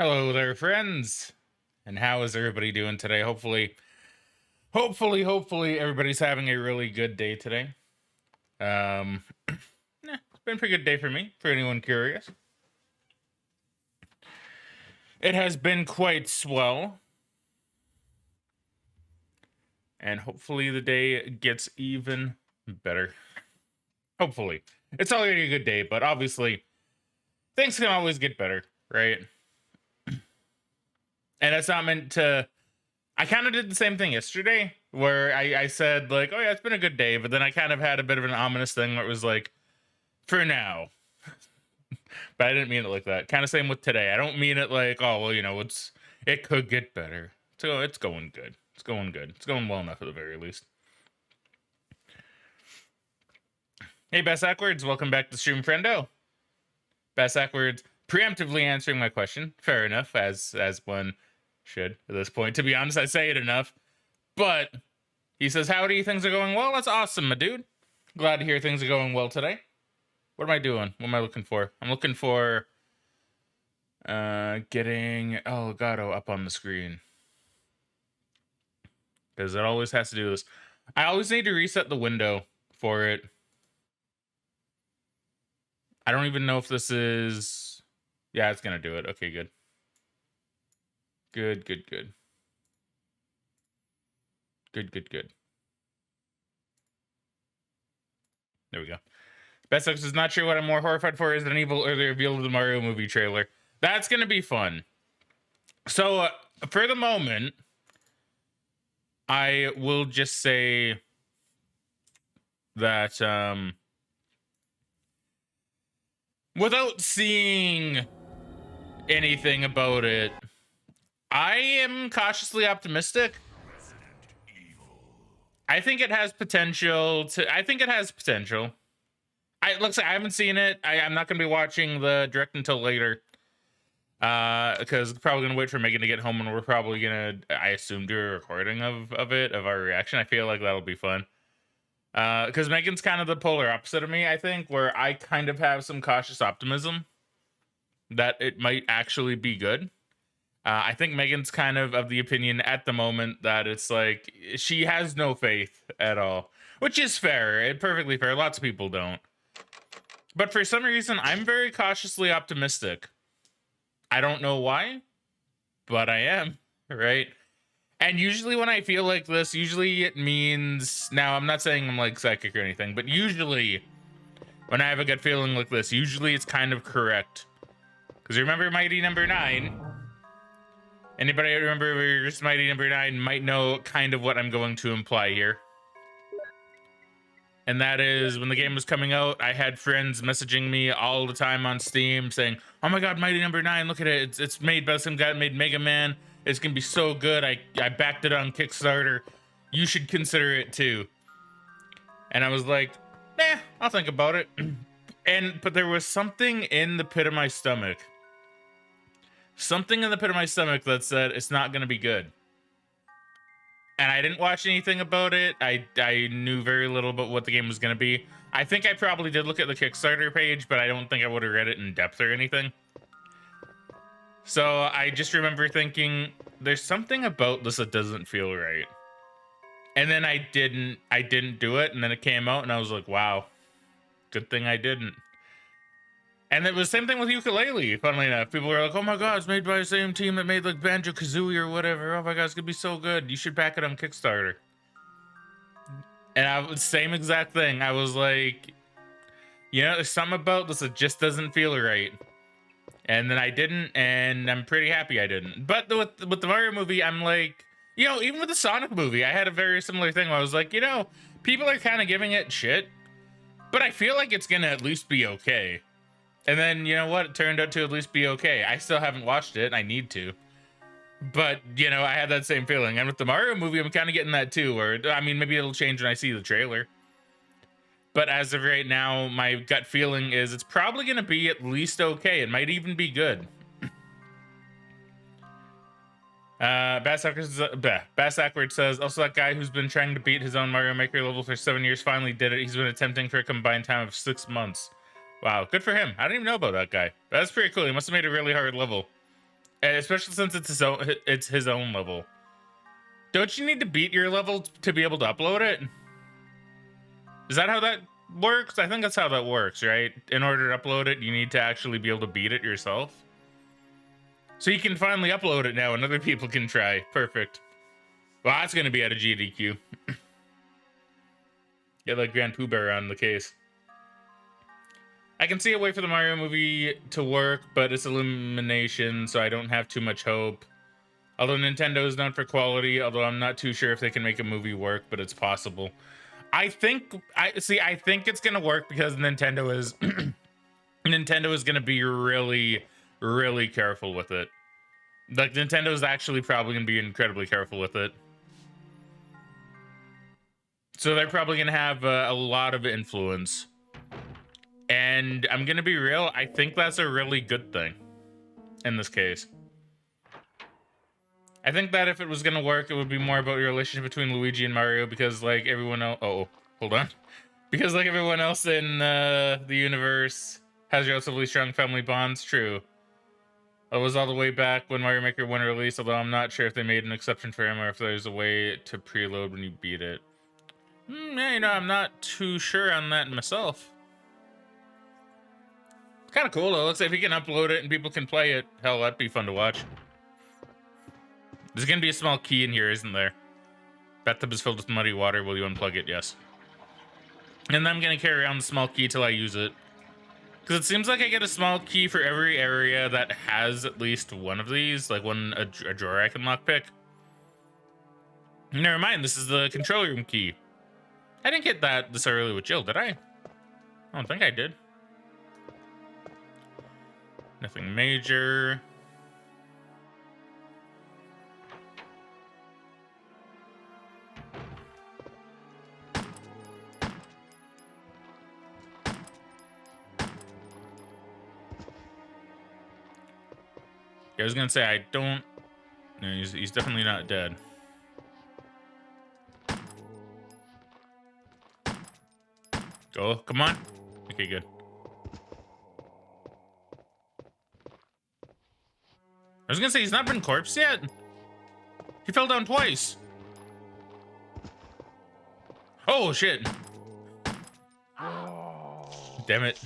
Hello there, friends. And how is everybody doing today? Hopefully, everybody's having a really good day today. It's been a pretty good day for me, for anyone curious. It has been quite swell. And hopefully the day gets even better. Hopefully. It's already a good day, but obviously, things can always get better, right? And that's not meant to. I kind of did the same thing yesterday where I said, like, oh, yeah, it's been a good day. But then I kind of had a bit of an ominous thing where it was like, for now. But I didn't mean it like that. Kind of same with today. I don't mean it like, oh, well, it could get better. So it's going good. It's going good. It's going well enough at the very least. Hey, Bass Ackwards. Welcome back to stream, friendo. Bass Ackwards preemptively answering my question. Fair enough, as one should at this point. To be honest, I say it enough. But he says, howdy, things are going well. That's awesome, my dude. Glad to hear things are going well today. What am I doing? What am I looking for? I'm looking for getting Elgato up on the screen. Because it always has to do this. I always need to reset the window for it. I don't even know if this is... Yeah, it's going to do it. Okay, good. Good. Good. There we go. Best X is not sure what I'm more horrified for is an evil early reveal of the Mario movie trailer. That's going to be fun. So, for the moment, I will just say that, without seeing anything about it, I am cautiously optimistic. I think it has potential. Looks like I haven't seen it. I'm not going to be watching the direct until later. Because probably going to wait for Megan to get home, and we're probably going to, I assume, do a recording of our reaction. I feel like that'll be fun. Because Megan's kind of the polar opposite of me, I think, where I kind of have some cautious optimism that it might actually be good. I think Megan's kind of the opinion at the moment that it's like she has no faith at all, which is fair, perfectly fair. Lots of people don't. But for some reason, I'm very cautiously optimistic. I don't know why, but I am, right? And usually when I feel like this, usually it means, now I'm not saying I'm like psychic or anything, but usually when I have a gut feeling like this, usually it's kind of correct. Because remember Mighty Number 9? Anybody remember Mighty Number 9 might know kind of what I'm going to imply here. And that is, when the game was coming out, I had friends messaging me all the time on Steam saying, oh my god, Mighty Number 9, look at it. It's made by some guy that made Mega Man. It's going to be so good. I backed it on Kickstarter. You should consider it too. And I was like, I'll think about it. But there was something in the pit of my stomach. Something in the pit of my stomach that said it's not going to be good. And I didn't watch anything about it. I knew very little about what the game was going to be. I think I probably did look at the Kickstarter page, but I don't think I would have read it in depth or anything. So I just remember thinking, there's something about this that doesn't feel right. And then I didn't do it, and then it came out, and I was like, wow, good thing I didn't. And it was the same thing with Ukulele, funnily enough. People were like, oh my god, it's made by the same team that made like Banjo-Kazooie or whatever. Oh my god, it's gonna be so good. You should back it on Kickstarter. And same exact thing. I was like, there's something about this that just doesn't feel right. And then I didn't, and I'm pretty happy I didn't. But with the Mario movie, I'm like, even with the Sonic movie, I had a very similar thing where I was like, people are kind of giving it shit, but I feel like it's gonna at least be okay. And then, you know what? It turned out to at least be okay. I still haven't watched it. I need to. But, I had that same feeling. And with the Mario movie, I'm kind of getting that too. Or, maybe it'll change when I see the trailer. But as of right now, my gut feeling is it's probably going to be at least okay. It might even be good. Bass Ackwards says, also that guy who's been trying to beat his own Mario Maker level for 7 years finally did it. He's been attempting for a combined time of 6 months. Wow, good for him. I didn't even know about that guy. That's pretty cool. He must have made a really hard level. especially since it's his own level. Don't you need to beat your level to be able to upload it? Is that how that works? I think that's how that works, right? In order to upload it, you need to actually be able to beat it yourself. So you can finally upload it now and other people can try. Perfect. Well, that's going to be out of GDQ. Get like Grand Pooh Bear on the case. I can see a way for the Mario movie to work, but it's Illumination, so I don't have too much hope. Although Nintendo is known for quality, although I'm not too sure if they can make a movie work, but it's possible. I think it's gonna work because Nintendo is Nintendo is gonna be really, really careful with it. Like Nintendo is actually probably gonna be incredibly careful with it. So they're probably gonna have a lot of influence. And I'm gonna be real, I think that's a really good thing in this case. I think that if it was gonna work, it would be more about your relationship between Luigi and Mario, because like everyone else, hold on, because like everyone else in the universe has relatively strong family bonds. True. It was all the way back when Mario Maker 1 released, although I'm not sure if they made an exception for him or if there's a way to preload when you beat it. Yeah, you know, I'm not too sure on that myself. It's kind of cool though. Looks like if you can upload it and people can play it, hell, that'd be fun to watch. There's gonna be a small key in here, isn't there? Bathtub is filled with muddy water. Will you unplug it? Yes. And then I'm gonna carry around the small key till I use it. Because it seems like I get a small key for every area that has at least one of these, like a drawer I can lockpick. Never mind, this is the control room key. I didn't get that this early with Jill, did I? I don't think I did. Nothing major. I was gonna say I don't. No, he's definitely not dead. Oh, come on. Okay, good. I was gonna say he's not been corpsed yet. He fell down twice. Oh shit! Damn it.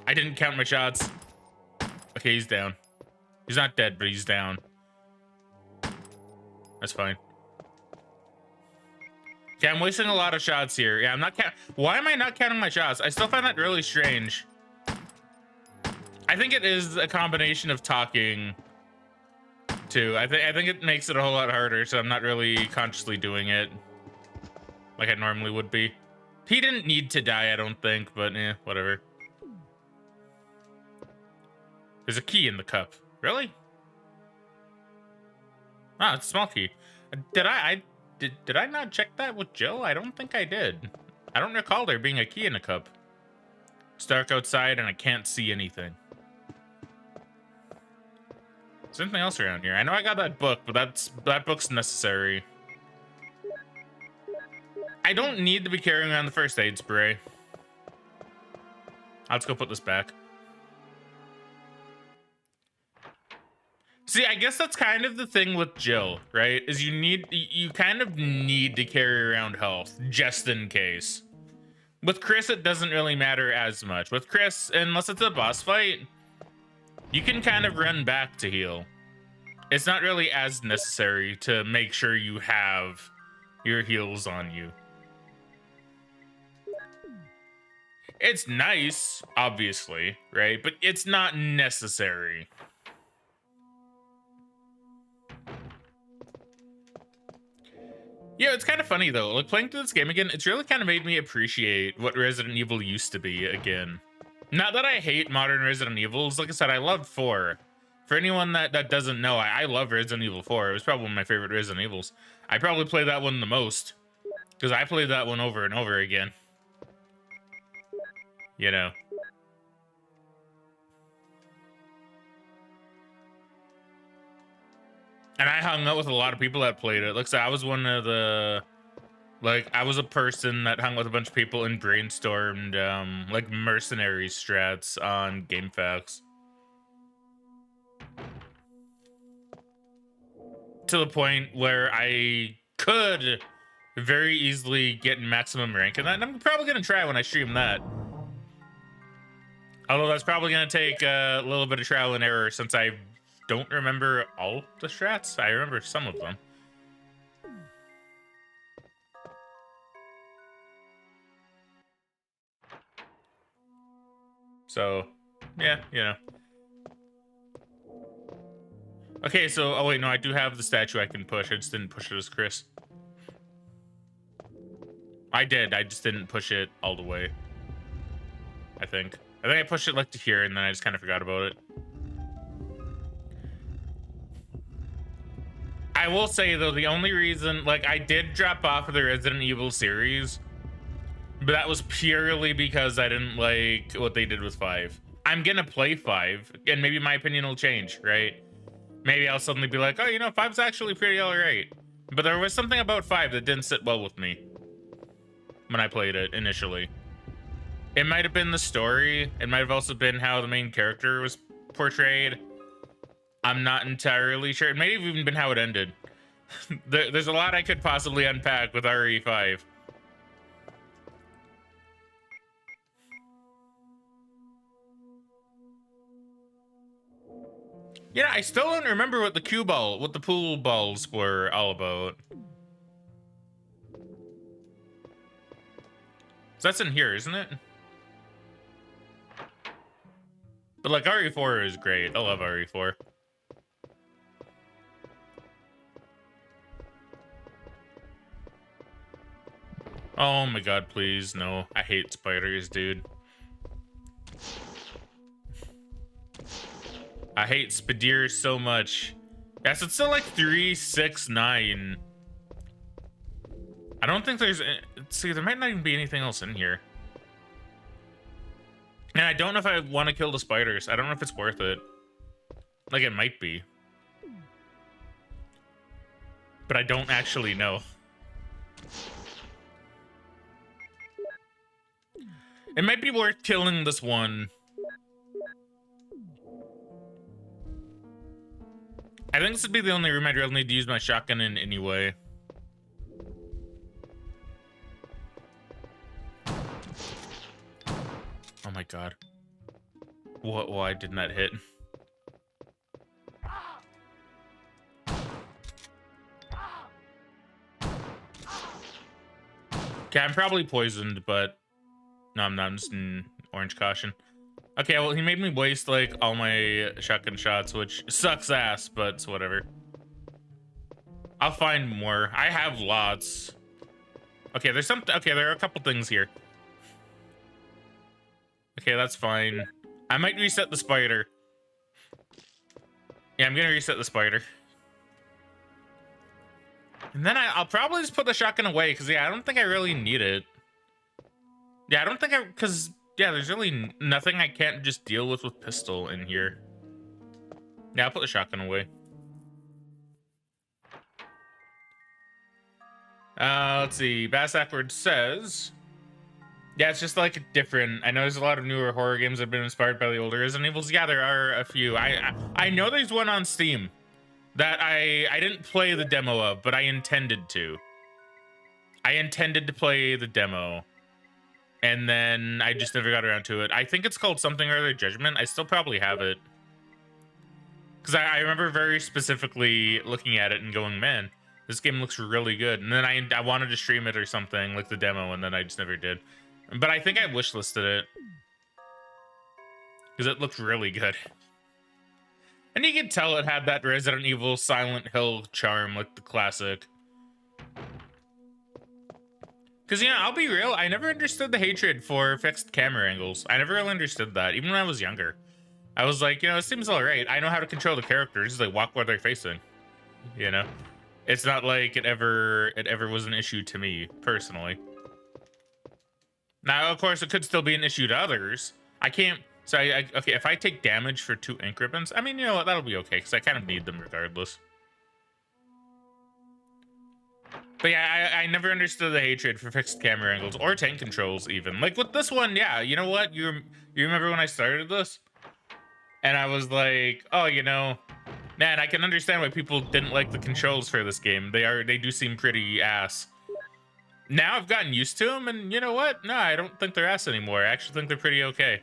I didn't count my shots. Okay, he's down. He's not dead, but he's down. That's fine. Okay, I'm wasting a lot of shots here. Yeah, I'm not why am I not counting my shots? I still find that really strange. I think it is a combination of talking too. I think it makes it a whole lot harder, so I'm not really consciously doing it like I normally would be. He didn't need to die, I don't think, but whatever. There's a key in the cup. Really? Ah, it's a small key. Did I not check that with Jill? I don't think I did. I don't recall there being a key in a cup. It's dark outside and I can't see anything. Is there anything else around here? I know I got that book, but that book's necessary. I don't need to be carrying around the first aid spray. Let's go put this back. See, I guess that's kind of the thing with Jill, right? Is you kind of need to carry around health just in case. With Chris, it doesn't really matter as much. With Chris, unless it's a boss fight, you can kind of run back to heal. It's not really as necessary to make sure you have your heals on you. It's nice, obviously, right? But it's not necessary. Yeah, it's kind of funny though. Like playing through this game again, it's really kind of made me appreciate what Resident Evil used to be again. Not that I hate modern Resident Evils. Like I said, I loved 4. For anyone that doesn't know, I love Resident Evil 4. It was probably one of my favorite Resident Evils. I probably play that one the most because I played that one over and over again. You know. And I hung out with a lot of people that played it. Looks like I was one of the Like, I was a person that hung with a bunch of people and brainstormed, like, mercenary strats on GameFAQs. To the point where I could very easily get maximum rank in that, and I'm probably going to try when I stream that. Although that's probably going to take a little bit of trial and error since I don't remember all the strats. I remember some of them. So, yeah, you know. Okay, so, oh wait, no, I do have the statue I can push. I just didn't push it as Chris. I did, I just didn't push it all the way. I think I pushed it like to here, and then I just kind of forgot about it. I will say, though, the only reason, like, I did drop off of the Resident Evil series, but that was purely because I didn't like what they did with 5. I'm gonna play 5, and maybe my opinion will change, right? Maybe I'll suddenly be like, oh, you know, 5's actually pretty alright. But there was something about 5 that didn't sit well with me when I played it initially. It might have been the story. It might have also been how the main character was portrayed. I'm not entirely sure. It may have even been how it ended. There's a lot I could possibly unpack with RE5. Yeah, I still don't remember what what the pool balls were all about. So that's in here, isn't it? But like RE4 is great. I love RE4. Oh my god, please, no. I hate spiders, dude. I hate spiders so much. Yeah, so it's still like 369. I don't think there's... See, there might not even be anything else in here. And I don't know if I want to kill the spiders. I don't know if it's worth it. Like, it might be. But I don't actually know. It might be worth killing this one. I think this would be the only room I'd really need to use my shotgun in anyway. Oh my god. What? Why didn't that hit? Okay, I'm probably poisoned, but... No, I'm not. I'm just in orange caution. Okay, well, he made me waste, like, all my shotgun shots, which sucks ass, but it's whatever. I'll find more. I have lots. Okay, there's some... Okay, there are a couple things here. Okay, that's fine. I might reset the spider. Yeah, I'm gonna reset the spider. And then I'll probably just put the shotgun away, because, yeah, I don't think I really need it. Yeah, I don't think because, yeah, there's really nothing I can't just deal with pistol in here. Yeah, I'll put the shotgun away. Let's see. Bass Awkward says... Yeah, it's just like different. I know there's a lot of newer horror games that have been inspired by the older Resident Evils. Yeah, there are a few. I know there's one on Steam that I didn't play the demo of, but I intended to. I intended to play the demo. And then I just never got around to it. I think it's called something or other Judgment. I still probably have it. Because I remember very specifically looking at it and going, man, this game looks really good. And then I wanted to stream it or something, like the demo, and then I just never did. But I think I wishlisted it. Because it looked really good. And you could tell it had that Resident Evil Silent Hill charm, like the classic. Because, you know, I'll be real, I never understood the hatred for fixed camera angles. I never really understood that, even when I was younger. I was like, you know, it seems alright. I know how to control the characters, like walk where they're facing. You know? It's not like it ever was an issue to me, personally. Now, of course, it could still be an issue to others. I can't... So, okay, if I take damage for 2 ink ribbons, I mean, you know what, that'll be okay, because I kind of need them regardless. But yeah, I never understood the hatred for fixed camera angles or tank controls even. Like with this one, yeah, you know what? You remember when I started this? And I was like, oh, man, I can understand why people didn't like the controls for this game. They do seem pretty ass. Now I've gotten used to them, and you know what? No, I don't think they're ass anymore. I actually think they're pretty okay.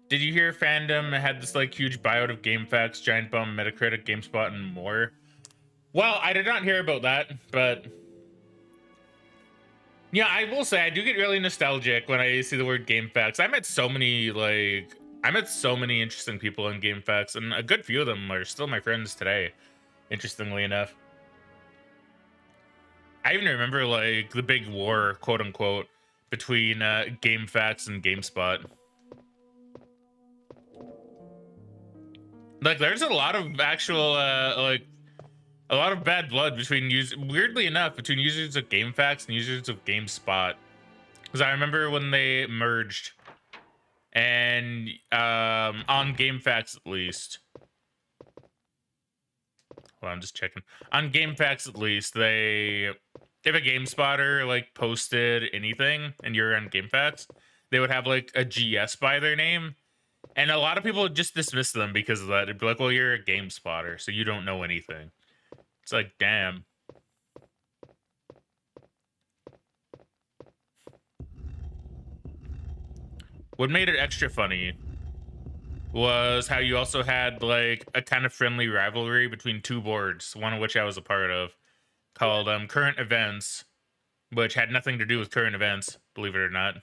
Did you hear fandom had this like huge buyout of GameFAQs, Giant Bomb, Metacritic, GameSpot, and more? Well, I did not hear about that, but yeah, I will say I do get really nostalgic when I see the word GameFAQs. I met so many interesting people in GameFAQs, and a good few of them are still my friends today. Interestingly enough, I even remember like the big war, quote unquote, between GameFAQs and GameSpot. Like, there's a lot of actual like a lot of bad blood between weirdly enough, between users of GameFAQs and users of GameSpot. Because I remember when they merged, and on GameFAQs at least. Well, I'm just checking. On GameFAQs at least, if a GameSpotter like posted anything and you're on GameFAQs, they would have like a GS by their name. And a lot of people would just dismiss them because of that. It'd be like, well, you're a GameSpotter, so you don't know anything. It's like, damn. What made it extra funny was how you also had like a kind of friendly rivalry between two boards, one of which I was a part of, called Current Events, which had nothing to do with current events, believe it or not,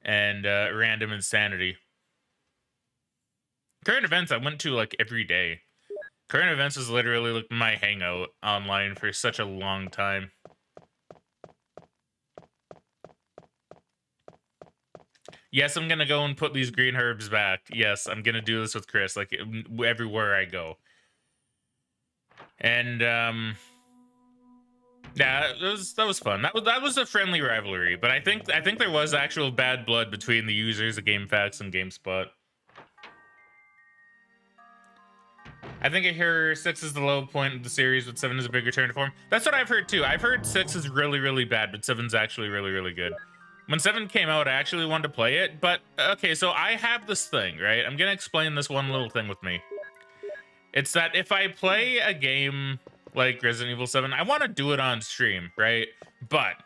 and Random Insanity. Current Events I went to like every day. Current Events is literally like my hangout online for such a long time. Yes, I'm gonna go and put these green herbs back. Yes, I'm gonna do this with Chris, like everywhere I go. And yeah, that was fun. That was a friendly rivalry, but I think there was actual bad blood between the users of GameFAQs and GameSpot. I think I hear 6 is the low point of the series, but 7 is a big return to form. That's what I've heard too. I've heard 6 is really, really bad, but 7's actually really, really good. When 7 came out, I actually wanted to play it, but okay, so I have this thing, right? I'm gonna explain this one little thing with me. It's that if I play a game like Resident Evil 7, I want to do it on stream, right? But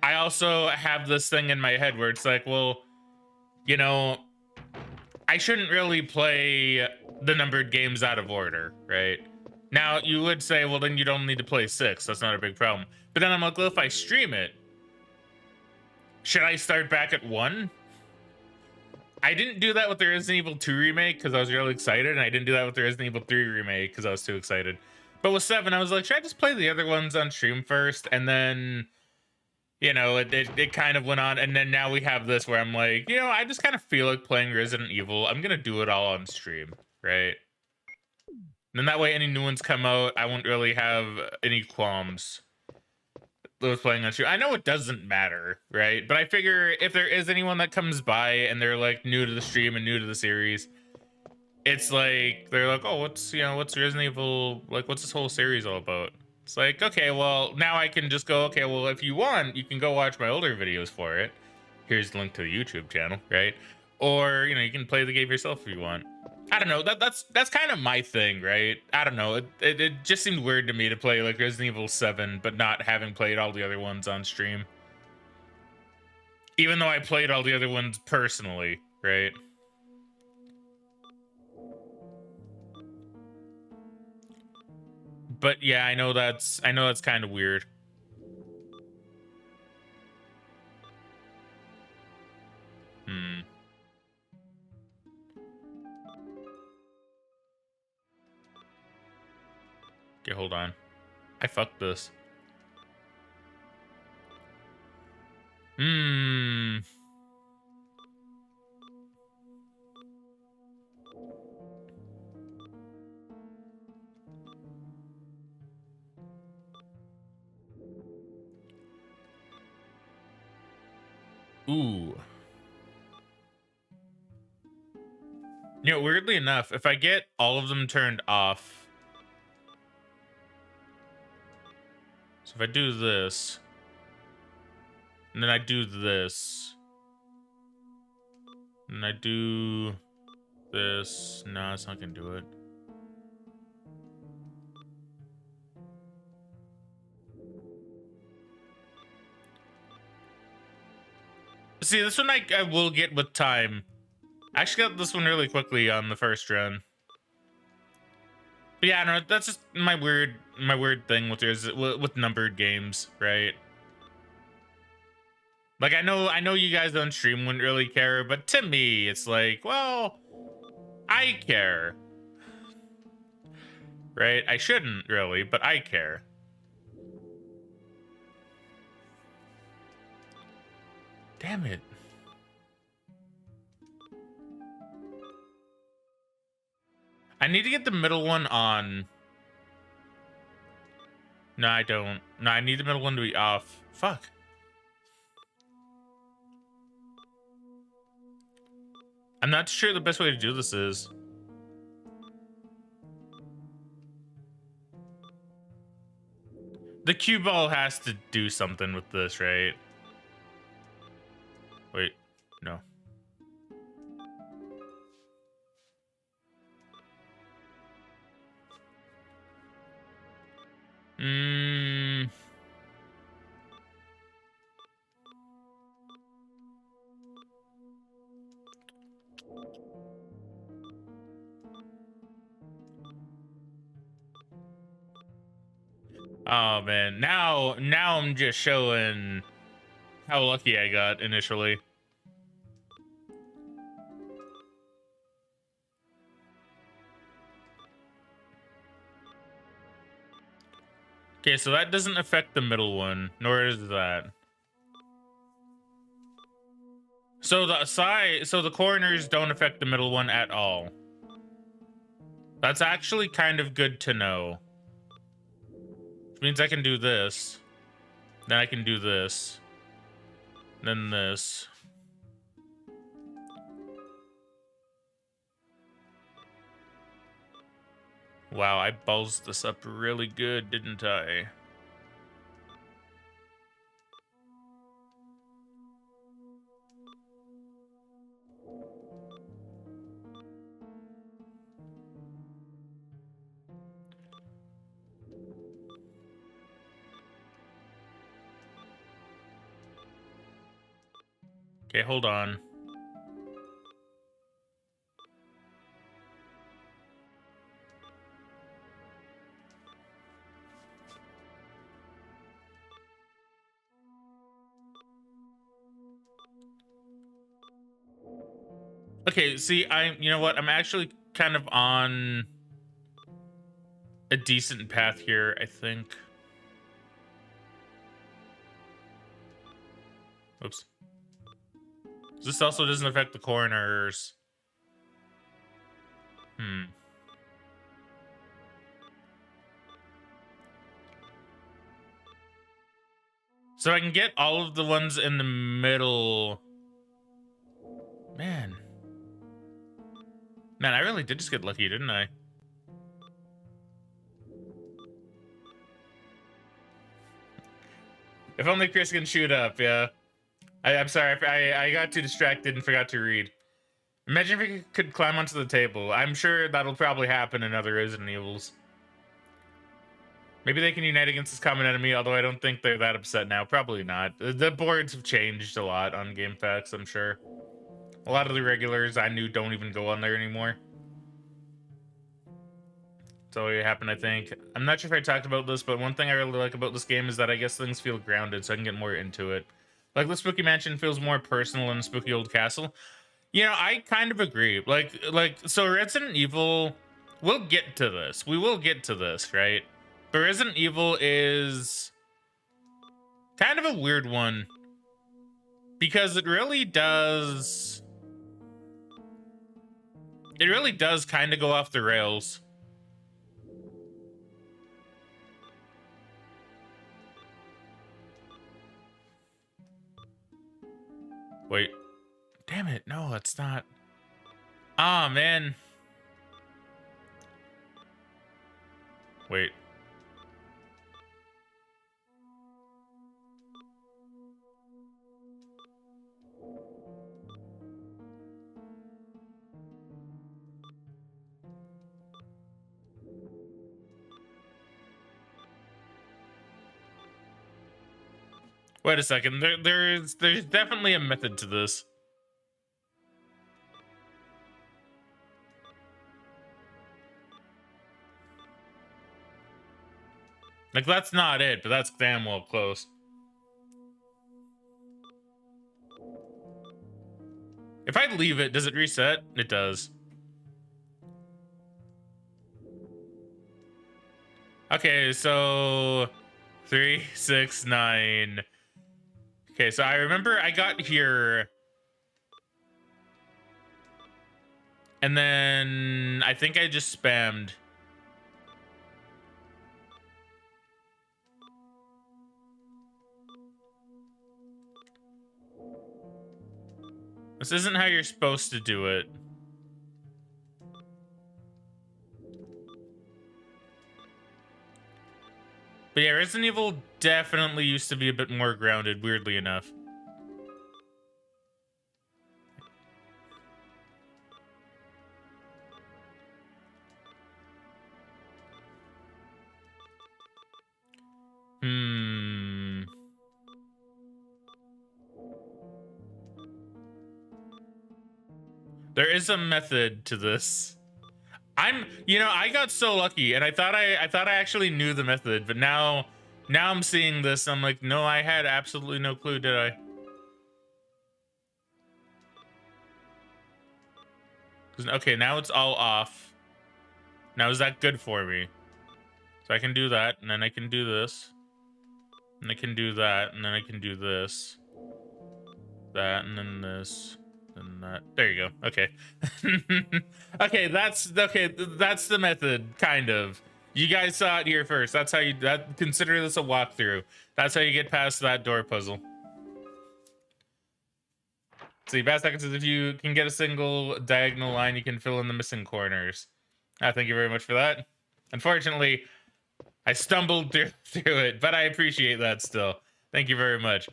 I also have this thing in my head where it's like, well, I shouldn't really play the numbered games out of order, right? Now, you would say, well, then you don't need to play 6. That's not a big problem. But then I'm like, well, if I stream it, should I start back at 1? I didn't do that with the Resident Evil 2 remake because I was really excited, and I didn't do that with the Resident Evil 3 remake because I was too excited. But with 7, I was like, should I just play the other ones on stream first? And then, it kind of went on, and then now we have this where I'm like, I just kind of feel like playing Resident Evil. I'm going to do it all on stream, right? And then that way any new ones come out, I won't really have any qualms with playing on stream. I know it doesn't matter, right? But I figure if there is anyone that comes by and they're like new to the stream and new to the series, it's like they're like, oh, what's Resident Evil, like, what's this whole series all about? It's like, okay, well, now I can just go, okay, well, if you want, you can go watch my older videos for it. Here's the link to the YouTube channel, right? Or, you can play the game yourself if you want. I don't know. That's kind of my thing, right? I don't know. It just seemed weird to me to play like Resident Evil 7, but not having played all the other ones on stream. Even though I played all the other ones personally, right? But yeah, I know that's kind of weird. Okay, hold on. I fucked this. Ooh. You know, weirdly enough, if I get all of them turned off, so if I do this, and then I do this, and I do this, no, it's not gonna do it. See, this one I will get with time. I actually got this one really quickly on the first run. But yeah, no, that's just my weird thing with with numbered games, right? Like I know you guys on stream wouldn't really care, but to me, it's like, well, I care. Right? I shouldn't really, but I care. Damn it. I need to get the middle one on. No, I don't. No, I need the middle one to be off. Fuck. I'm not sure the best way to do this is. The cue ball has to do something with this, right? Wait, no. Oh man, now I'm just showing how lucky I got initially. Okay, so that doesn't affect the middle one, nor does that. So the corners don't affect the middle one at all. That's actually kind of good to know. Which means I can do this. Then I can do this. Then this. Wow, I buzzed this up really good, didn't I? Okay, hold on. Okay, see, you know what? I'm actually kind of on a decent path here, I think. Oops. This also doesn't affect the corners. So I can get all of the ones in the middle. Man, I really did just get lucky, didn't I? If only Chris can shoot up, yeah. I'm sorry, I got too distracted and forgot to read. Imagine if we could climb onto the table. I'm sure that'll probably happen in other Resident Evils. Maybe they can unite against this common enemy, although I don't think they're that upset now. Probably not. The boards have changed a lot on GameFAQs, I'm sure. A lot of the regulars I knew don't even go on there anymore. So it happened, I think. I'm not sure if I talked about this, but one thing I really like about this game is that I guess things feel grounded, so I can get more into it. Like, the Spooky Mansion feels more personal than Spooky Old Castle. You know, I kind of agree. So Resident Evil, we'll get to this. We will get to this, right? But Resident Evil is kind of a weird one because it really does kind of go off the rails. Wait. Damn it. No, it's not. Ah, man. Wait. Wait a second. There's definitely a method to this. Like, that's not it, but that's damn well close. If I leave it, does it reset? It does. Okay, so 3, 6, 9. Okay, so I remember I got here, and then I think I just spammed. This isn't how you're supposed to do it. But yeah, Resident Evil definitely used to be a bit more grounded, weirdly enough. There is a method to this. I got so lucky, and I thought I actually knew the method, but now I'm seeing this, I'm like, no, I had absolutely no clue, did I? Okay, now it's all off. Now is that good for me? So I can do that, and then I can do this, and I can do that, and then I can do this, that, and then this. And that. There you go. Okay. Okay, that's the method, kind of. You guys saw it here first. That's how you consider this a walkthrough. That's how you get past that door puzzle. See, best seconds is if you can get a single diagonal line, you can fill in the missing corners. Thank you very much for that. Unfortunately, I stumbled through it, but I appreciate that still. Thank you very much.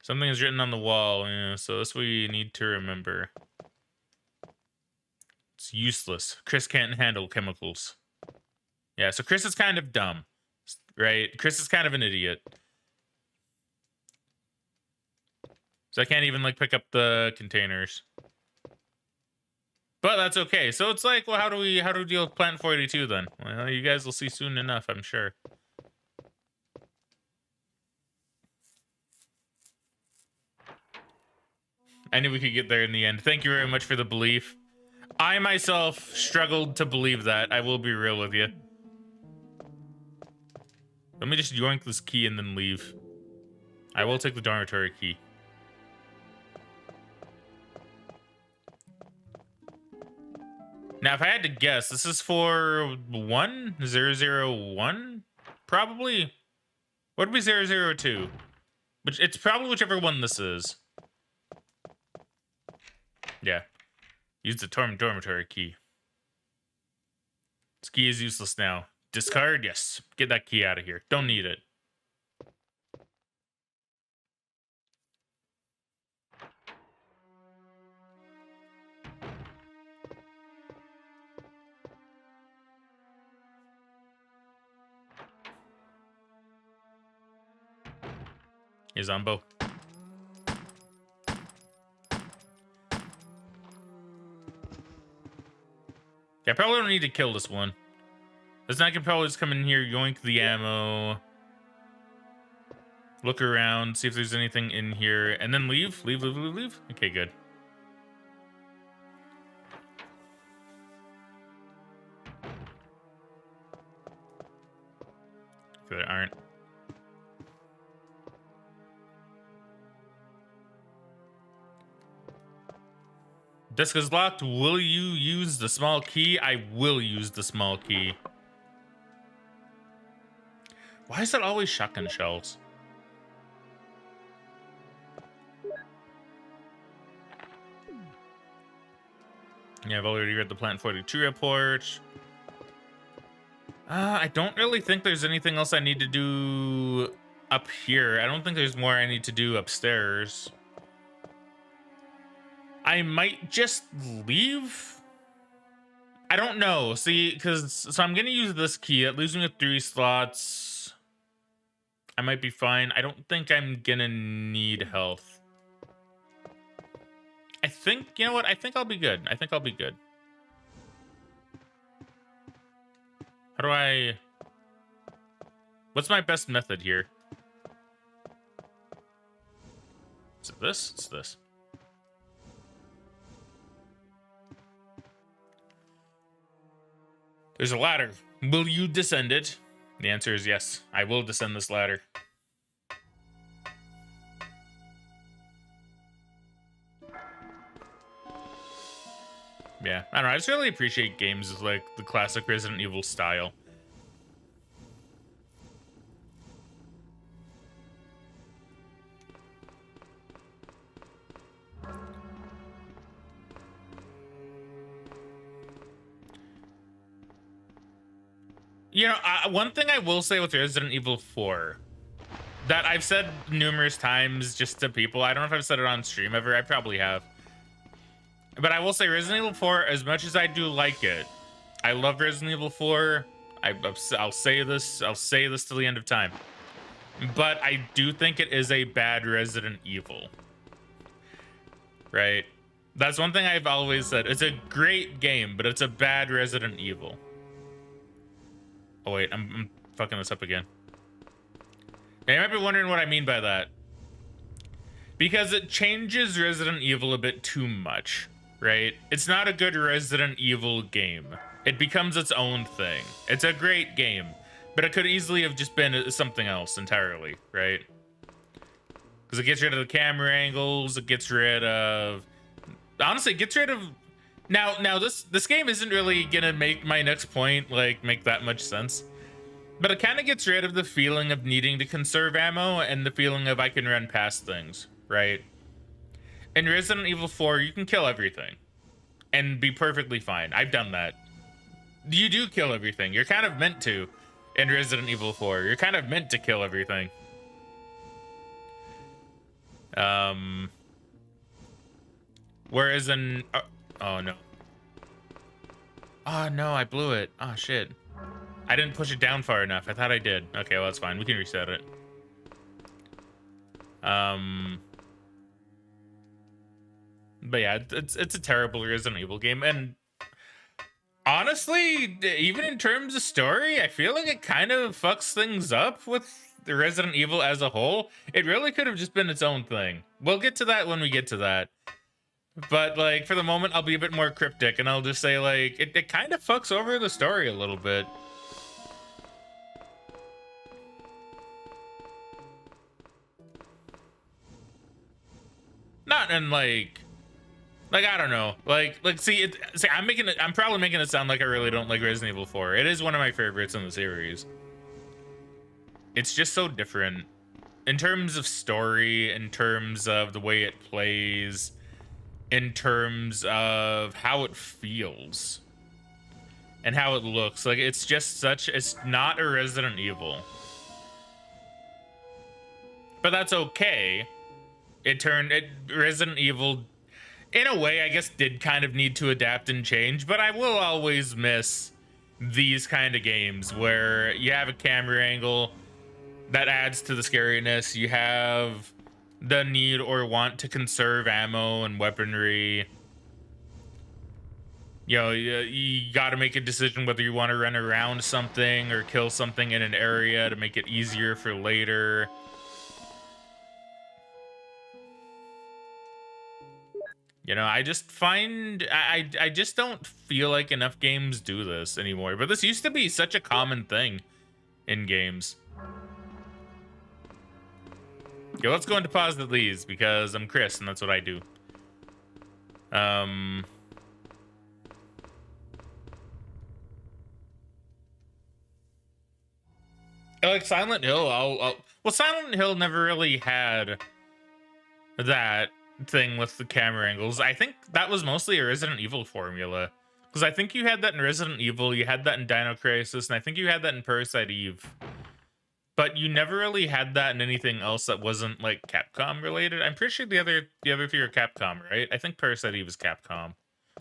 Something is written on the wall, yeah, so this we need to remember. It's useless. Chris can't handle chemicals. Yeah, so Chris is kind of dumb, right? Chris is kind of an idiot. So I can't even, like, pick up the containers. But that's okay. So it's like, well, how do we deal with Plant 42 then? Well, you guys will see soon enough, I'm sure. I knew we could get there in the end. Thank you very much for the belief. I myself struggled to believe that. I will be real with you. Let me just yoink this key and then leave. I will take the dormitory key. Now, if I had to guess, this is for 001? Probably. What would be 002? Which, it's probably whichever one this is. Yeah. Use the dormitory key. This key is useless now. Discard? Yes. Get that key out of here. Don't need it. Hey, Zombo. Yeah, I probably don't need to kill this one. This I can probably just come in here, yoink the ammo, look around, see if there's anything in here, and then leave? Leave. Okay, good. There aren't. Desk is locked. Will you use the small key? I will use the small key. Why is that always shotgun shells? Yeah, I've already read the Plant 42 report. I don't really think there's anything else I need to do up here. I don't think there's more I need to do upstairs. I might just leave. I don't know. See, so I'm gonna use this key. It leaves me with 3 slots. I might be fine. I don't think I'm gonna need health. I think, you know what? I think I'll be good. I think I'll be good. How do I... What's my best method here? Is it this? It's this. There's a ladder. Will you descend it? The answer is yes. I will descend this ladder. Yeah, I don't know. I just really appreciate games with like the classic Resident Evil style. You know, one thing I will say with Resident Evil 4 that I've said numerous times just to people, I don't know if I've said it on stream ever, I probably have. But I will say Resident Evil 4, as much as I do like it, I love Resident Evil 4. I'll say this till the end of time. But I do think it is a bad Resident Evil. Right? That's one thing I've always said. It's a great game, but it's a bad Resident Evil. Oh wait, I'm fucking this up again. Now, you might be wondering what I mean by that. Because it changes Resident Evil a bit too much, right? It's not a good Resident Evil game. It becomes its own thing. It's a great game, but it could easily have just been something else entirely, right? Because it gets rid of the camera angles, it gets rid of... Honestly, it gets rid of... Now this game isn't really gonna make my next point like make that much sense, but it kind of gets rid of the feeling of needing to conserve ammo and the feeling of I can run past things, right? In Resident Evil 4, you can kill everything and be perfectly fine. I've done that. You do kill everything. You're kind of meant to in Resident Evil 4. You're kind of meant to kill everything. Whereas in... oh, no. Oh, no, I blew it. Oh, shit. I didn't push it down far enough. I thought I did. Okay, well, that's fine. We can reset it. But yeah, it's a terrible Resident Evil game. And honestly, even in terms of story, I feel like it kind of fucks things up with the Resident Evil as a whole. It really could have just been its own thing. We'll get to that when we get to that. But, like, for the moment, I'll be a bit more cryptic, and I'll just say, like, it kind of fucks over the story a little bit. Not in, like, I don't know. See, I'm probably making it sound like I really don't like Resident Evil 4. It is one of my favorites in the series. It's just so different. In terms of story, in terms of the way it plays... in terms of how it feels and how it looks. Like, it's just it's not a Resident Evil, but that's okay. Resident Evil in a way, I guess, did kind of need to adapt and change, but I will always miss these kind of games where you have a camera angle that adds to the scariness. You have the need or want to conserve ammo and weaponry. You know, you got to make a decision whether you want to run around something or kill something in an area to make it easier for later. You know, I just find I just don't feel like enough games do this anymore. But this used to be such a common thing in games. Okay, let's go into positive these because I'm Chris and that's what I do. Like Silent Hill, well, Silent Hill never really had that, thing with the camera angles. I think that was mostly a Resident Evil formula. Because I think you had that in Resident Evil, you had that in Dino Crisis, and I think you had that in Parasite Eve. But you never really had that in anything else that wasn't like Capcom related. I'm pretty sure the other three are Capcom, right? I think Parasite Eve is Capcom.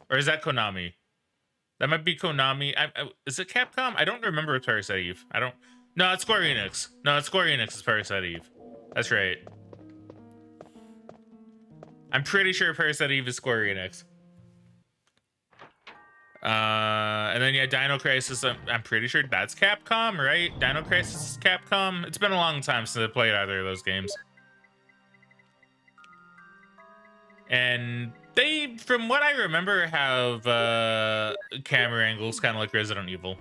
Or is that Konami? That might be Konami. Is it Capcom? I don't remember with Parasite Eve. I don't... No, it's Square Enix. No, it's Square Enix is Parasite Eve. That's right. I'm pretty sure Parasite Eve is Square Enix. And then yeah, Dino Crisis, I'm pretty sure that's Capcom, right? Dino Crisis is Capcom. It's been a long time since I played either of those games. And they, from what I remember, have camera angles kind of like Resident Evil.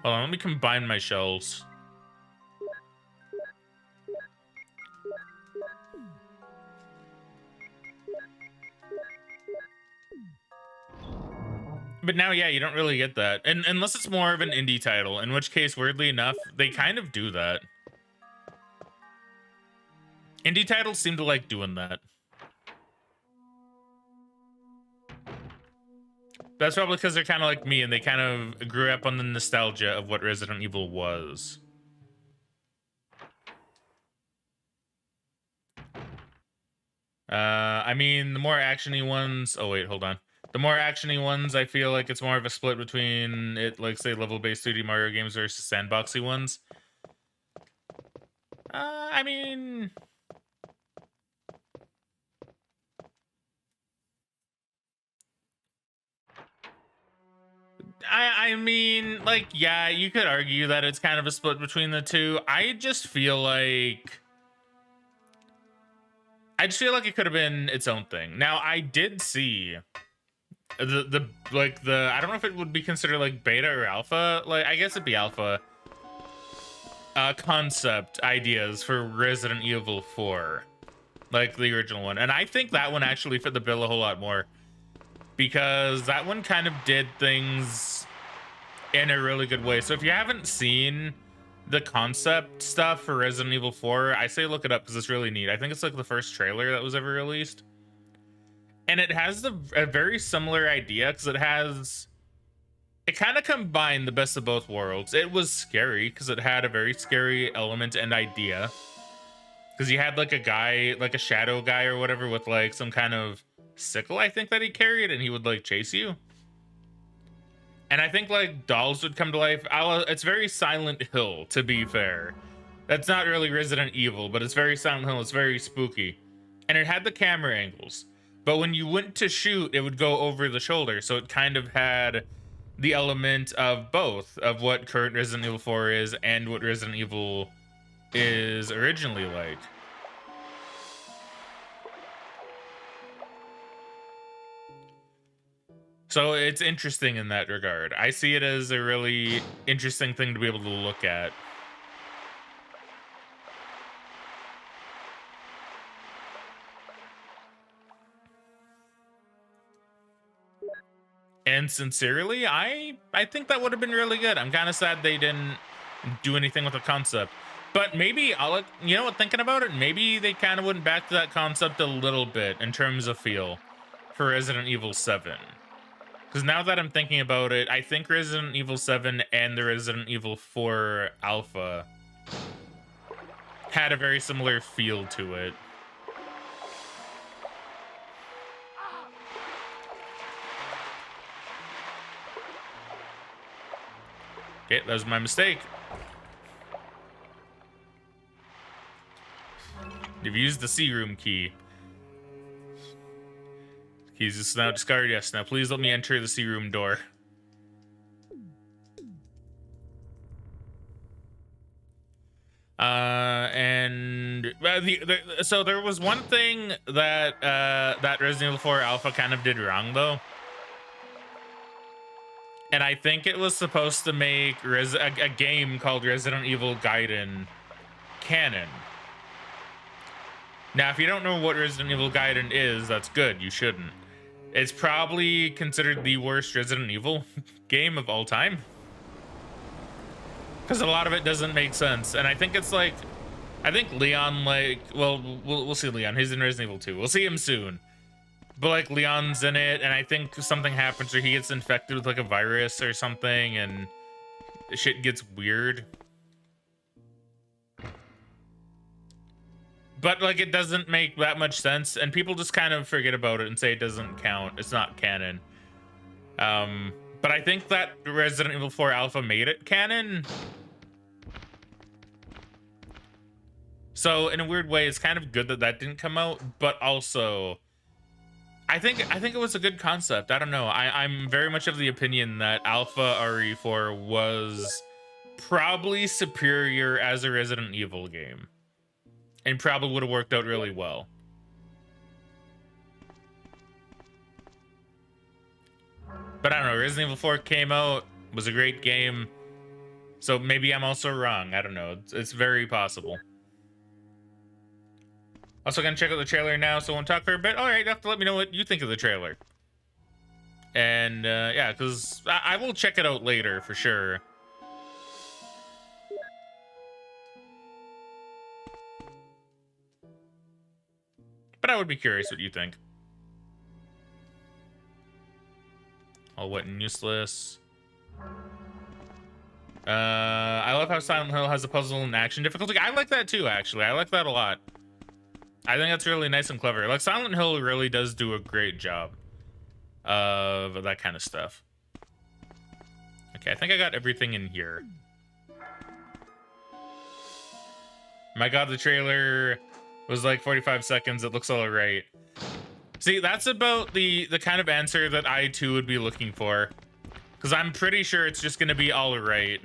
Hold on, let me combine my shells. But now, yeah, you don't really get that. And unless it's more of an indie title, in which case, weirdly enough, they kind of do that. Indie titles seem to like doing that. That's probably because they're kind of like me and they kind of grew up on the nostalgia of what Resident Evil was. I mean, the more actiony ones... Oh, wait, hold on. The more actiony ones, I feel like it's more of a split between it, like, say, level-based 2D Mario games versus sandboxy ones. I mean... I mean, like, yeah, you could argue that it's kind of a split between the two. I just feel like it could have been its own thing. Now, I did see the I don't know if it would be considered like beta or alpha. Like, I guess it'd be alpha. Concept ideas for Resident Evil 4, like the original one, and I think that one actually fit the bill a whole lot more. Because that one kind of did things in a really good way. So if you haven't seen the concept stuff for Resident Evil 4, I say look it up because it's really neat. I think it's like the first trailer that was ever released. And it has a very similar idea because it kind of combined the best of both worlds. It was scary because it had a very scary element and idea. Because you had like a guy, like a shadow guy or whatever with like some kind of sickle, I think, that he carried, and he would like chase you. And I think like dolls would come to life. It's very Silent Hill, to be fair. That's not really Resident Evil, but it's very Silent Hill. It's very spooky. And it had the camera angles. But when you went to shoot, it would go over the shoulder. So it kind of had the element of both, of what current Resident Evil 4 is and what Resident Evil is originally like. So it's interesting in that regard. I see it as a really interesting thing to be able to look at. And sincerely, I think that would have been really good. I'm kind of sad they didn't do anything with the concept. But maybe, you know what, thinking about it, maybe they kind of went back to that concept a little bit in terms of feel for Resident Evil 7. Because now that I'm thinking about it, I think Resident Evil 7 and the Resident Evil 4 Alpha had a very similar feel to it. Okay, that was my mistake. You've used the C room key. Keys is now discarded. Yes. Now please let me enter the C room door. So there was one thing that that Resident Evil 4 Alpha kind of did wrong though. And I think it was supposed to make a game called Resident Evil Gaiden canon. Now, if you don't know what Resident Evil Gaiden is, that's good. You shouldn't. It's probably considered the worst Resident Evil game of all time. because a lot of it doesn't make sense. And I think it's like, I think Leon, like, well, we'll see Leon. He's in Resident Evil 2. We'll see him soon. But like Leon's in it, and I think something happens or he gets infected with like a virus or something, and shit gets weird. But like it doesn't make that much sense, and people just kind of forget about it and say it doesn't count. It's not canon. But I think that Resident Evil 4 Alpha made it canon. So in a weird way, it's kind of good that that didn't come out, but also I think it was a good concept. I don't know. I'm very much of the opinion that Alpha RE4 was probably superior as a Resident Evil game, and probably would have worked out really well. But I don't know. Resident Evil 4 came out, was a great game, so maybe I'm also wrong. I don't know. It's very possible. Also gonna check out the trailer now, so I won't talk for a bit. All right, you have to let me know what you think of the trailer. And yeah, because I will check it out later for sure. But I would be curious what you think. All wet and useless. I love how Silent Hill has a puzzle and action difficulty. I like that too, actually. I like that a lot. I think that's really nice and clever. Like, Silent Hill really does do a great job of that kind of stuff. Okay, I think I got everything in here. My god, the trailer was like 45 seconds. It looks all right. See, that's about the kind of answer that I too would be looking for. Because I'm pretty sure it's just going to be all right.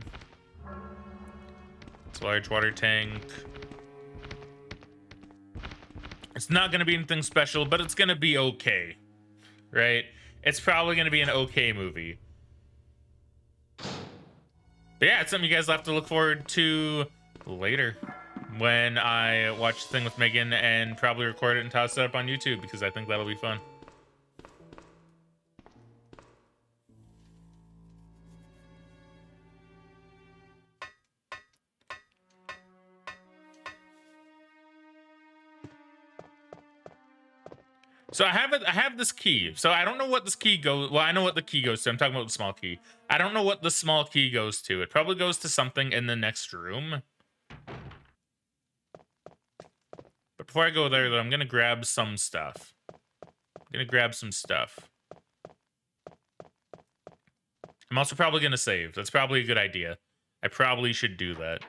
It's a large water tank. It's not going to be anything special, but it's going to be okay, right? It's probably going to be an okay movie. But yeah, it's something you guys will have to look forward to later when I watch the thing with Megan and probably record it and toss it up on YouTube, because I think that'll be fun. So I have this key. So I don't know what this key goes. Well, I know what the key goes to. I'm talking about the small key. I don't know what the small key goes to. It probably goes to something in the next room. But before I go there, though, I'm gonna grab some stuff. I'm also probably gonna save. That's probably a good idea. I probably should do that.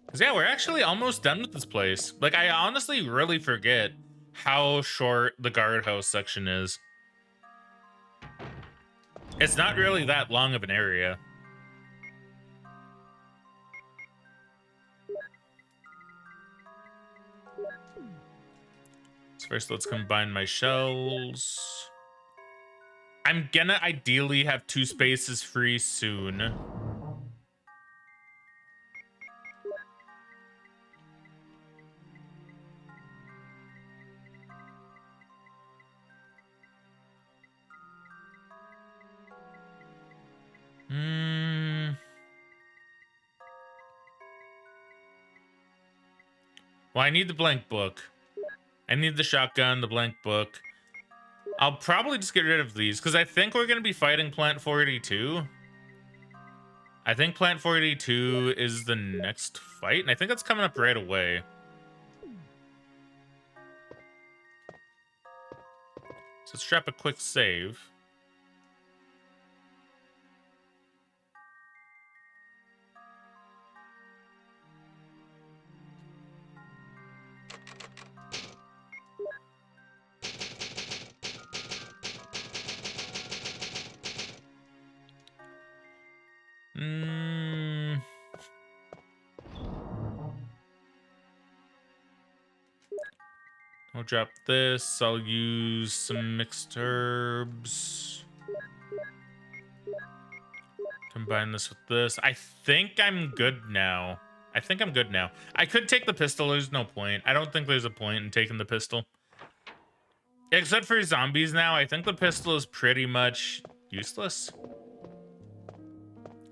Because, yeah, we're actually almost done with this place. Like, I honestly really forget how short the guardhouse section is. It's not really that long of an area. So first, let's combine my shells. I'm gonna ideally have 2 spaces free soon. Well, I need the blank book. I need the shotgun, the blank book. I'll probably just get rid of these, because I think we're going to be fighting Plant 482. I think Plant 482 is the next fight, and I think that's coming up right away. So let's drop a quick save. I'll drop this. I'll use some mixed herbs. Combine this with this. I think I'm good now. I could take the pistol. There's no point. I don't think there's a point in taking the pistol. Except for zombies now, I think the pistol is pretty much useless.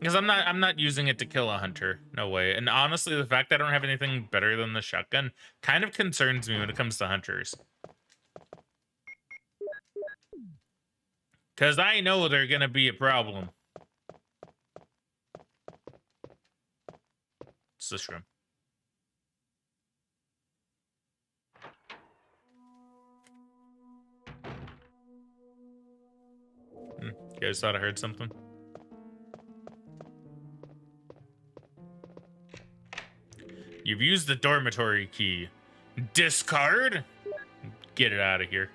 Because I'm not using it to kill a hunter. No way. And honestly, the fact that I don't have anything better than the shotgun kind of concerns me when it comes to hunters. Because I know they're going to be a problem. It's this room. You guys thought I heard something? You've used the dormitory key. Discard? Get it out of here.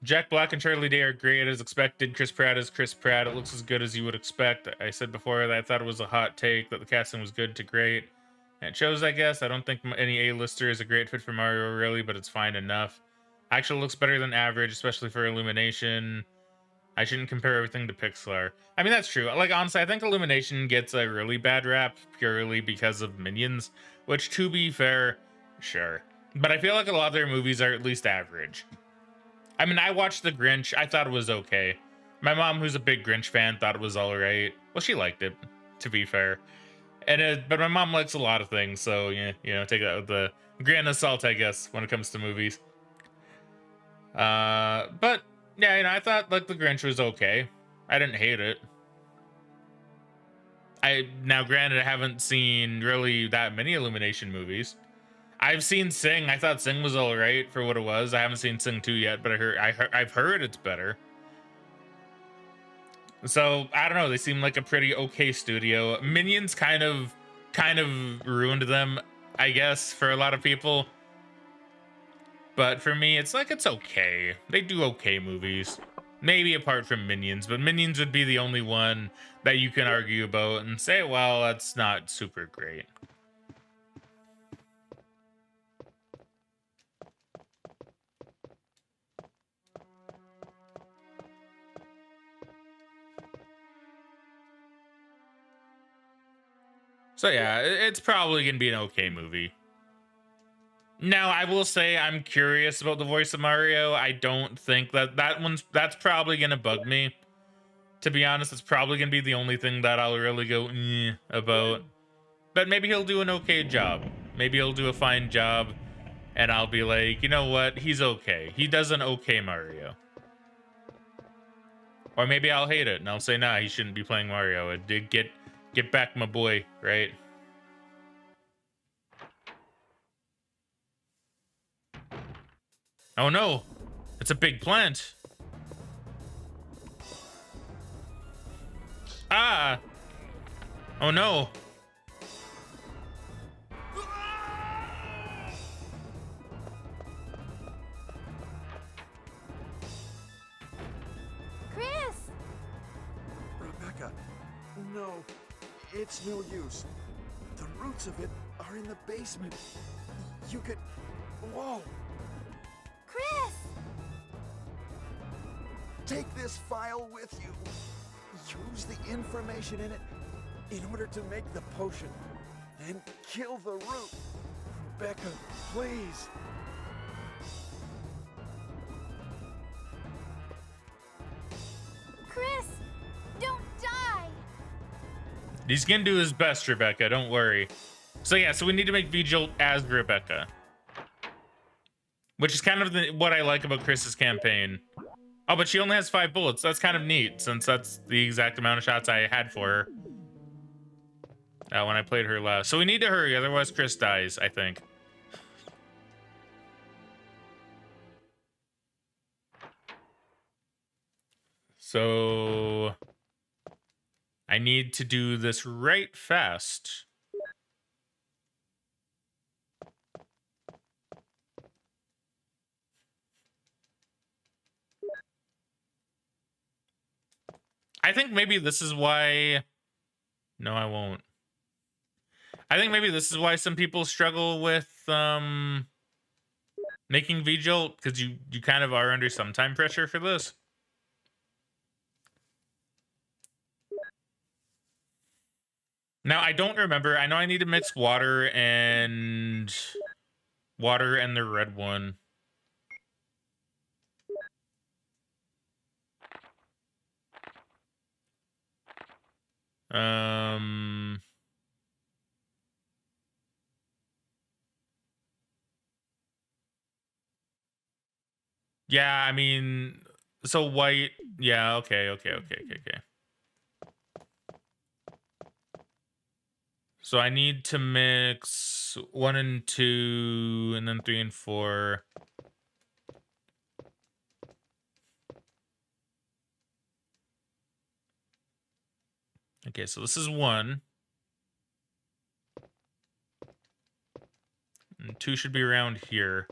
Jack Black and Charlie Day are great as expected. Chris Pratt is Chris Pratt. It looks as good as you would expect. I said before that I thought it was a hot take, that the casting was good to great. And it shows, I guess. I don't think any A-lister is a great fit for Mario, really, but it's fine enough. Actually looks better than average, especially for Illumination. I shouldn't compare everything to Pixar. I mean, that's true. Like, honestly, I think Illumination gets a really bad rap purely because of Minions, which, to be fair, sure. But I feel like a lot of their movies are at least average. I mean, I watched The Grinch. I thought it was okay. My mom, who's a big Grinch fan, thought it was all right. Well, she liked it, to be fair. But my mom likes a lot of things, so yeah, take that with the grain of salt, I guess, when it comes to movies. But yeah, I thought like The Grinch was okay. I didn't hate it. Now, granted, I haven't seen really that many Illumination movies. I've seen Sing. I thought Sing was all right for what it was. I haven't seen Sing 2 yet, but I've heard it's better. So I don't know. They seem like a pretty okay studio. Minions kind of ruined them, I guess, for a lot of people. But for me, it's like it's okay. They do okay movies. Maybe apart from Minions, but Minions would be the only one that you can argue about and say, well, that's not super great. So yeah, it's probably gonna be an okay movie. Now, I will say I'm curious about the voice of Mario. I don't think that's probably gonna bug me. To be honest, it's probably gonna be the only thing that I'll really go about. But maybe he'll do an okay job. Maybe he'll do a fine job, and I'll be like, you know what? He's okay. He does an okay Mario. Or maybe I'll hate it and I'll say, nah, he shouldn't be playing Mario. It did get back my boy, right? Oh no, it's a big plant. Ah! Oh no. Chris! Rebecca, no, it's no use. The roots of it are in the basement. You could... Whoa! Chris! Take this file with you. Use the information in it in order to make the potion. Then kill the root. Rebecca, please. Chris! Don't die! He's gonna do his best, Rebecca. Don't worry. So yeah, so we need to make V-Jolt as Rebecca. Which is kind of what I like about Chris's campaign. Oh, but she only has 5 bullets. That's kind of neat, since that's the exact amount of shots I had for her when I played her last. So we need to hurry, otherwise Chris dies, I think. So I need to do this right fast. I think maybe this is why... No, I won't. I think maybe this is why some people struggle with making V-Jolt, because you kind of are under some time pressure for this. Now, I don't remember. I know I need to mix water and the red one. Um. Yeah, I mean, so white. Yeah, okay. So I need to mix 1 and 2, and then 3 and 4. Okay, so this is 1. And 2 should be around here.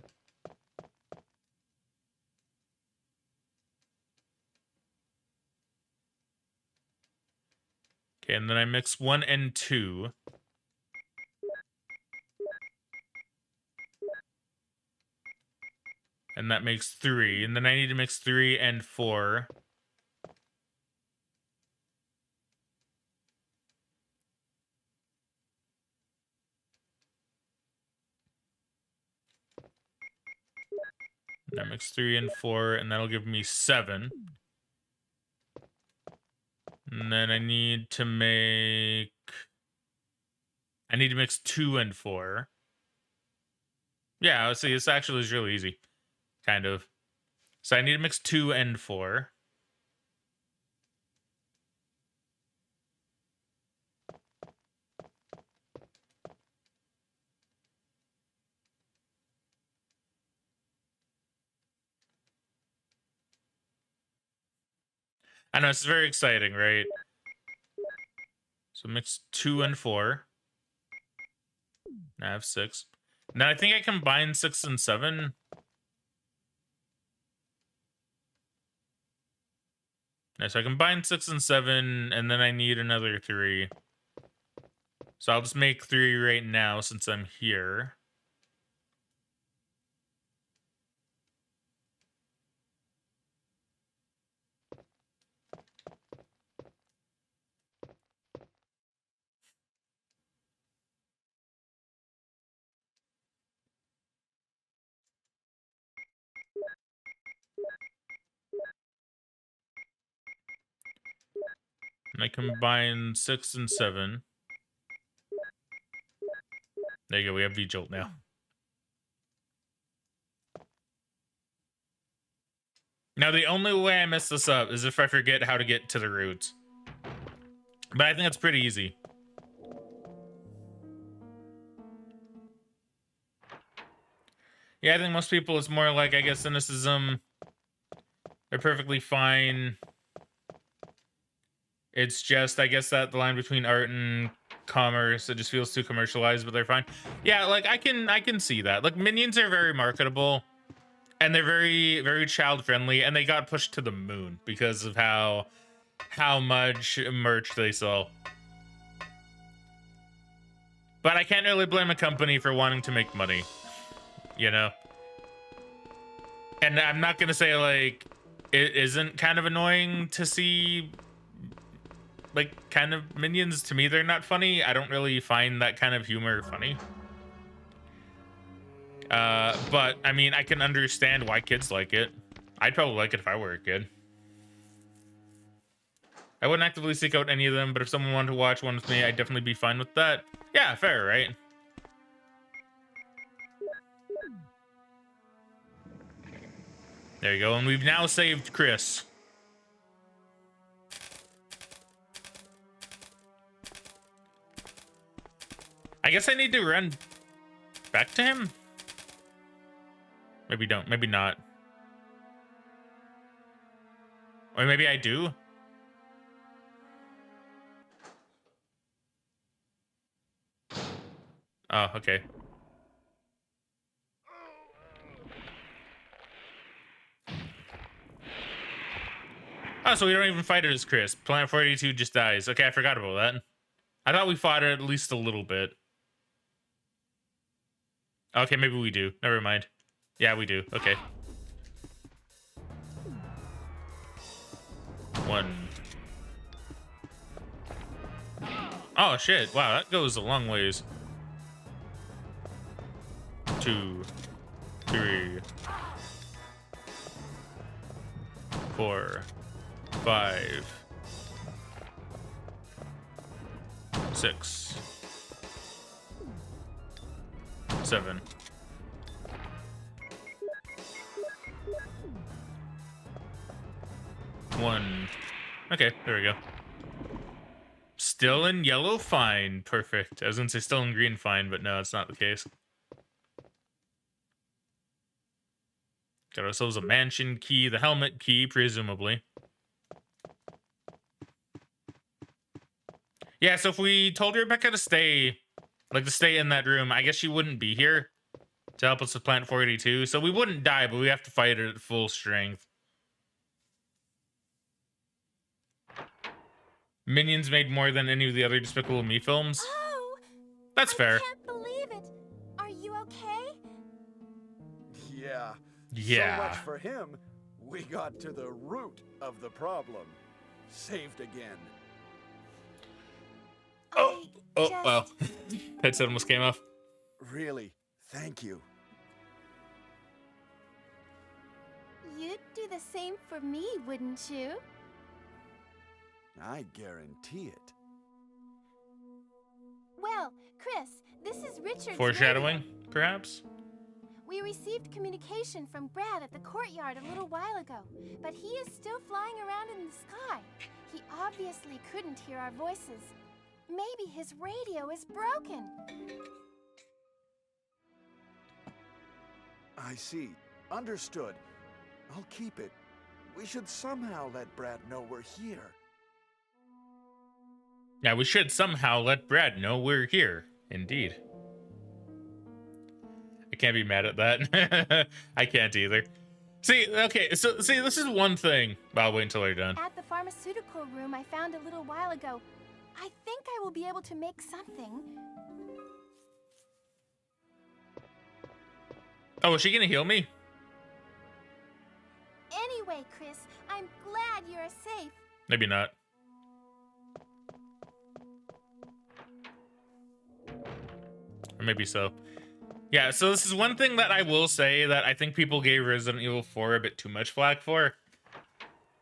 Okay, and then I mix 1 and 2. And that makes 3. And then I need to mix 3 and 4. And that makes 3 and 4, and that'll give me 7. And then I need to mix 2 and 4. Yeah, let's see, this actually is really easy. Kind of. So I need to mix 2 and 4. I know, it's very exciting, right? So mix 2 and 4. Now I have 6. Now I think I combine 6 and 7. Yeah, so I combine 6 and 7, and then I need another 3. So I'll just make 3 right now since I'm here. And I combine 6 and 7. There you go, we have V-Jolt now. Now, the only way I mess this up is if I forget how to get to the roots. But I think it's pretty easy. Yeah, I think most people, it's more like, I guess, cynicism. They're perfectly fine. It's just, I guess, that the line between art and commerce, it just feels too commercialized, but they're fine. Yeah, like, I can see that. Like, Minions are very marketable. And they're very, very child-friendly, and they got pushed to the moon because of how much merch they sell. But I can't really blame a company for wanting to make money, you know? And I'm not gonna say, like, it isn't kind of annoying to see, like, kind of Minions. To me, they're not funny. I don't really find that kind of humor funny. But, I mean, I can understand why kids like it. I'd probably like it if I were a kid. I wouldn't actively seek out any of them, but if someone wanted to watch one with me, I'd definitely be fine with that. Yeah, fair, right? There you go, and we've now saved Chris. I guess I need to run back to him? Maybe don't, maybe not. Or maybe I do? Oh, okay. Oh, so we don't even fight it as Chris. Planet 482 just dies. Okay, I forgot about that. I thought we fought it at least a little bit. Okay, maybe we do. Never mind. Yeah, we do. Okay. 1. Oh, shit. Wow, that goes a long ways. 2, 3, 4, 5, 6, 7. One. Okay, there we go. Still in yellow, fine, perfect. I was gonna say still in green, fine, but no, it's not the case. Got ourselves a mansion key, the helmet key, presumably. Yeah, so if we told Rebecca to stay, like to stay in that room, I guess she wouldn't be here to help us with Plant 482. So we wouldn't die, but we have to fight it at full strength. Minions made more than any of the other Despicable Me films. Oh! That's fair. I can't believe it. Are you okay? Yeah. Yeah. So much for him. We got to the root of the problem. Saved again. Oh, just... well. Headset almost came off. Really, thank you. You'd do the same for me, wouldn't you? I guarantee it. Well, Chris, this is Richard's Foreshadowing, radio. perhaps? We received communication from Brad at the courtyard a little while ago, but he is still flying around in the sky. He obviously couldn't hear our voices. Maybe his radio is broken. I see. Understood. I'll keep it. We should somehow let Brad know we're here. Yeah, we should somehow let Brad know we're here. Indeed. I can't be mad at that. I can't either. See, okay, so see, this is one thing. I'll wait until they're done. At the pharmaceutical room I found a little while ago, I think I will be able to make something. Oh, is she gonna heal me? Anyway, Chris, I'm glad you're safe. Maybe not. Or maybe so. Yeah, so this is one thing that I will say that I think people gave Resident Evil 4 a bit too much flack for.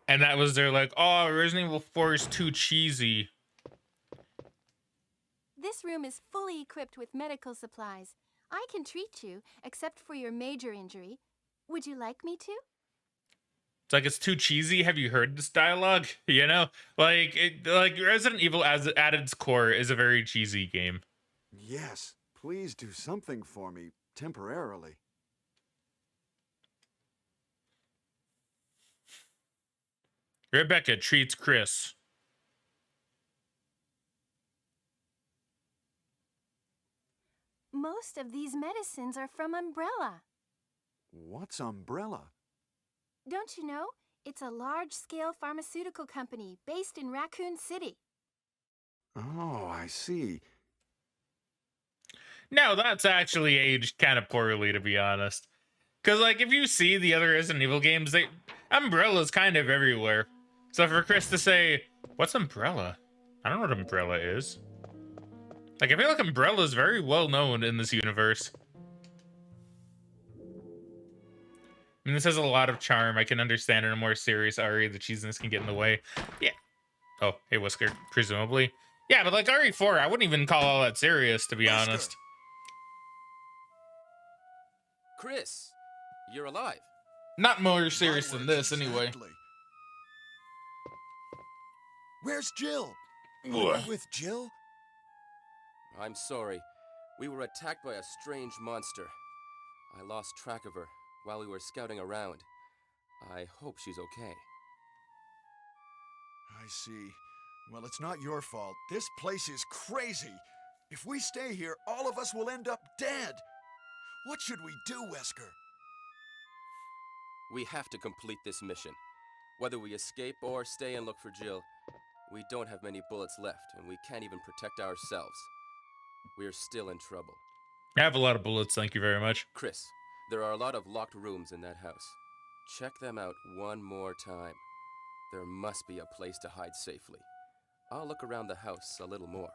And that was they're like, oh, Resident Evil 4 is too cheesy. This room is fully equipped with medical supplies. I can treat you, except for your major injury. Would you like me to? It's like it's too cheesy. Have you heard this dialogue? You know, like Resident Evil as at its core is a very cheesy game. Yes, please do something for me, temporarily. Rebecca treats Chris. Most of these medicines are from Umbrella. What's Umbrella? Don't you know? It's a large-scale pharmaceutical company based in Raccoon City. Oh, I see. No, that's actually aged kind of poorly, to be honest. Because, like, if you see the other Resident Evil games, Umbrella's kind of everywhere. So for Chris to say, what's Umbrella? I don't know what Umbrella is. Like, I feel like Umbrella's very well known in this universe. I mean, this has a lot of charm. I can understand in a more serious RE, the cheesiness can get in the way. Yeah. Oh, hey, Whisker, presumably. Yeah, but like RE4, I wouldn't even call all that serious, to be Whisker. honest. Chris, you're alive. Not more serious My than words this, anyway. exactly. Where's Jill? Are Ugh. you with Jill? I'm sorry. We were attacked by a strange monster. I lost track of her while we were scouting around. I hope she's okay. I see. Well, it's not your fault. This place is crazy. If we stay here, all of us will end up dead. What should we do, Wesker? We have to complete this mission. Whether we escape or stay and look for Jill, we don't have many bullets left, and we can't even protect ourselves. We're still in trouble. I have a lot of bullets, thank you very much. Chris, there are a lot of locked rooms in that house. Check them out one more time. There must be a place to hide safely. I'll look around the house a little more.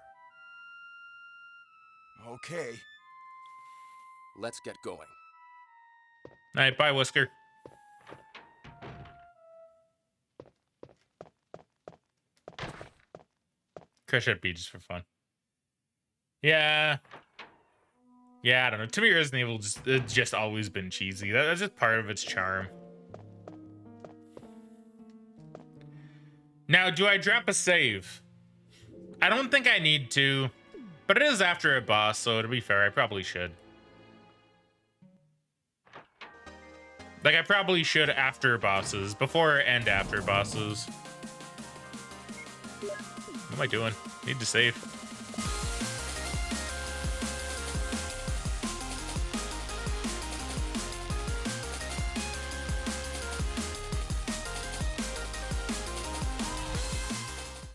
Okay. Let's get going. Alright, bye, Whisker. Crash at B just for fun. Yeah. Yeah, I don't know. To me, Resident Evil it's just always been cheesy. That's just part of its charm. Now, do I drop a save? I don't think I need to, but it is after a boss, so to be fair, I probably should. Like, I probably should after bosses, before and after bosses. What am I doing? Need to save.